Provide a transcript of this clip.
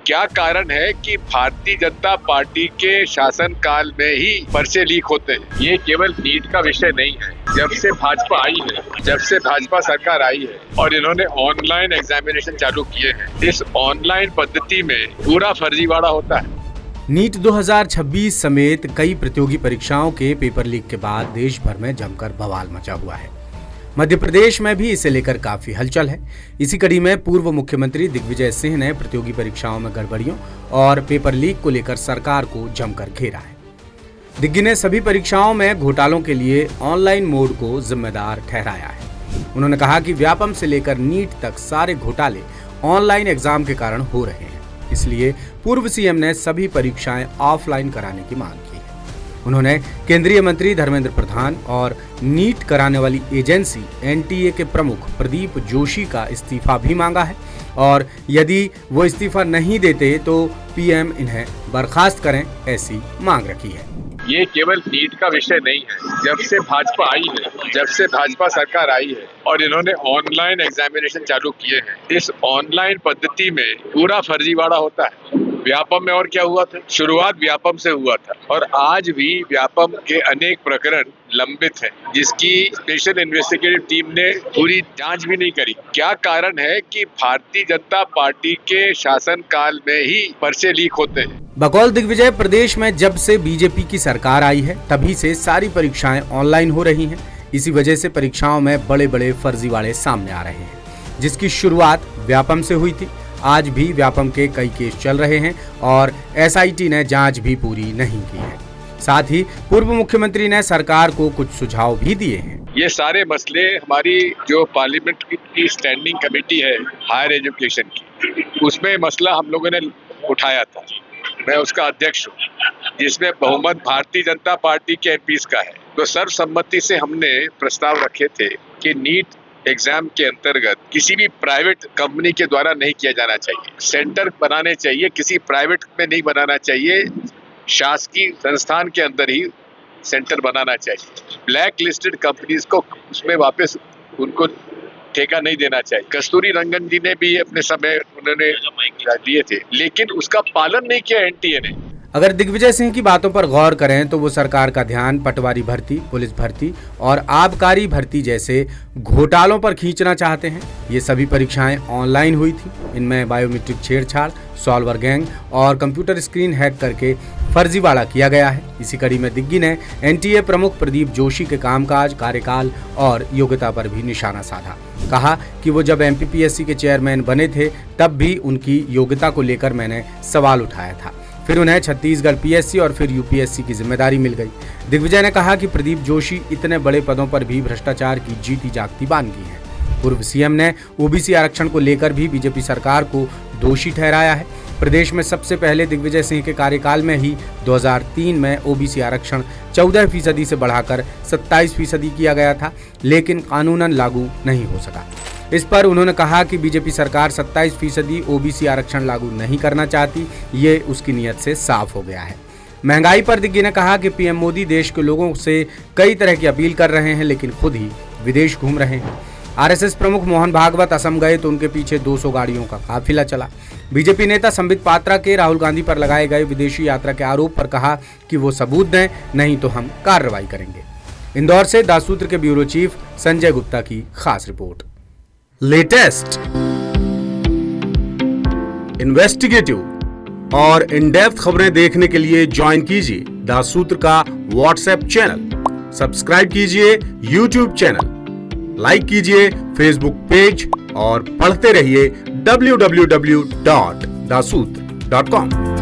क्या कारण है कि भारतीय जनता पार्टी के शासनकाल में ही पर्चे लीक होते हैं। ये केवल नीट का विषय नहीं है। जब से भाजपा आई है, जब से भाजपा सरकार आई है और इन्होंने ऑनलाइन एग्जामिनेशन चालू किए हैं, इस ऑनलाइन पद्धति में पूरा फर्जीवाड़ा होता है। नीट 2026 समेत कई प्रतियोगी परीक्षाओं के पेपर लीक के बाद देश भर में जमकर बवाल मचा हुआ है। मध्य प्रदेश में भी इसे लेकर काफी हलचल है। इसी कड़ी में पूर्व मुख्यमंत्री दिग्विजय सिंह ने प्रतियोगी परीक्षाओं में गड़बड़ियों और पेपर लीक को लेकर सरकार को जमकर घेरा है। दिग्गी ने सभी परीक्षाओं में घोटालों के लिए ऑनलाइन मोड को जिम्मेदार ठहराया है। उन्होंने कहा कि व्यापम से लेकर नीट तक सारे घोटाले ऑनलाइन एग्जाम के कारण हो रहे हैं, इसलिए पूर्व सीएम ने सभी परीक्षाएं ऑफलाइन कराने की मांग की है। उन्होंने केंद्रीय मंत्री धर्मेंद्र प्रधान और नीट कराने वाली एजेंसी एनटीए के प्रमुख प्रदीप जोशी का इस्तीफा भी मांगा है और यदि वो इस्तीफा नहीं देते तो पीएम इन्हें बर्खास्त करें, ऐसी मांग रखी है। ये केवल नीट का विषय नहीं है। जब से भाजपा आई है, जब से भाजपा सरकार आई है और इन्होंने ऑनलाइन एग्जामिनेशन चालू किए हैं, इस ऑनलाइन पद्धति में पूरा फर्जीवाड़ा होता है। व्यापम में और क्या हुआ था? शुरुआत व्यापम से हुआ था और आज भी व्यापम के अनेक प्रकरण लंबित हैं, जिसकी स्पेशल इन्वेस्टिगेटिव टीम ने पूरी जांच भी नहीं करी। क्या कारण है कि भारतीय जनता पार्टी के शासनकाल में ही पर्चे लीक होते हैं। बकौल दिग्विजय, प्रदेश में जब से बीजेपी की सरकार आई है तभी से सारी परीक्षाएं ऑनलाइन हो रही हैं। इसी वजह से परीक्षाओं में बड़े बड़े फर्जीवाड़े सामने आ रहे हैं, जिसकी शुरुआत व्यापम से हुई थी। आज भी व्यापम के कई केस चल रहे हैं और एसआईटी ने जांच भी पूरी नहीं की है। साथ ही पूर्व मुख्यमंत्री ने सरकार को कुछ सुझाव भी दिए हैं। ये सारे मसले हमारी जो पार्लियामेंट की स्टैंडिंग कमेटी है हायर एजुकेशन की, उसमें मसला हम लोगों ने उठाया था। मैं उसका अध्यक्ष हूँ, जिसमें बहुमत भारतीय जनता पार्टी के एमपीज का है। तो सर्वसम्मति से हमने प्रस्ताव रखे थे कि नीट एग्जाम के अंतर्गत किसी भी प्राइवेट कंपनी के द्वारा नहीं किया जाना चाहिए। सेंटर बनाने चाहिए, किसी प्राइवेट में नहीं बनाना चाहिए, शासकीय संस्थान के अंदर ही सेंटर बनाना चाहिए। ब्लैक लिस्टेड कंपनीज को उसमें वापस उनको ठेका नहीं देना चाहिए। कस्तूरी रंगन जी ने भी अपने समय उन्होंने दिए थे, लेकिन उसका पालन नहीं किया एनटीए ने। अगर दिग्विजय सिंह की बातों पर गौर करें तो वो सरकार का ध्यान पटवारी भर्ती, पुलिस भर्ती और आबकारी भर्ती जैसे घोटालों पर खींचना चाहते हैं। ये सभी परीक्षाएं ऑनलाइन हुई थी। इनमें बायोमेट्रिक छेड़छाड़, सॉल्वर गैंग और कंप्यूटर स्क्रीन हैक करके फर्जीवाड़ा किया गया है। इसी कड़ी में दिग्गी ने एनटीए प्रमुख प्रदीप जोशी के कामकाज, कार्यकाल और योग्यता पर भी निशाना साधा। कहा कि वो जब एमपीपीएससी के चेयरमैन बने थे तब भी उनकी योग्यता को लेकर मैंने सवाल उठाया था। फिर उन्हें छत्तीसगढ़ पीएससी और फिर यूपीएससी की जिम्मेदारी मिल गई। दिग्विजय ने कहा कि प्रदीप जोशी इतने बड़े पदों पर भी भ्रष्टाचार की जीती जागती बानगी है। पूर्व सीएम ने ओबीसी आरक्षण को लेकर भी बीजेपी सरकार को दोषी ठहराया है। प्रदेश में सबसे पहले दिग्विजय सिंह के कार्यकाल में ही 2003 में ओबीसी आरक्षण 14% से बढ़ाकर 27% किया गया था, लेकिन कानूनन लागू नहीं हो सका। इस पर उन्होंने कहा कि बीजेपी सरकार 27% ओबीसी आरक्षण लागू नहीं करना चाहती, ये उसकी नीयत से साफ हो गया है। महंगाई पर दिग्गी ने कहा कि पीएम मोदी देश के लोगों से कई तरह की अपील कर रहे हैं, लेकिन खुद ही विदेश घूम रहे हैं। आरएसएस प्रमुख मोहन भागवत असम गए तो उनके पीछे 200 गाड़ियों का काफिला चला। बीजेपी नेता संबित पात्रा के राहुल गांधी पर लगाए गए विदेशी यात्रा के आरोप पर कहा कि वो सबूत दें, नहीं तो हम कार्रवाई करेंगे। इंदौर से दासूत्र के ब्यूरो चीफ संजय गुप्ता की खास रिपोर्ट। लेटेस्ट, इन्वेस्टिगेटिव और इन डेप्थ खबरें देखने के लिए ज्वाइन कीजिए दासूत्र का व्हाट्सएप चैनल, सब्सक्राइब कीजिए यूट्यूब चैनल, लाइक कीजिए फेसबुक पेज और पढ़ते रहिए www.dasutra.com।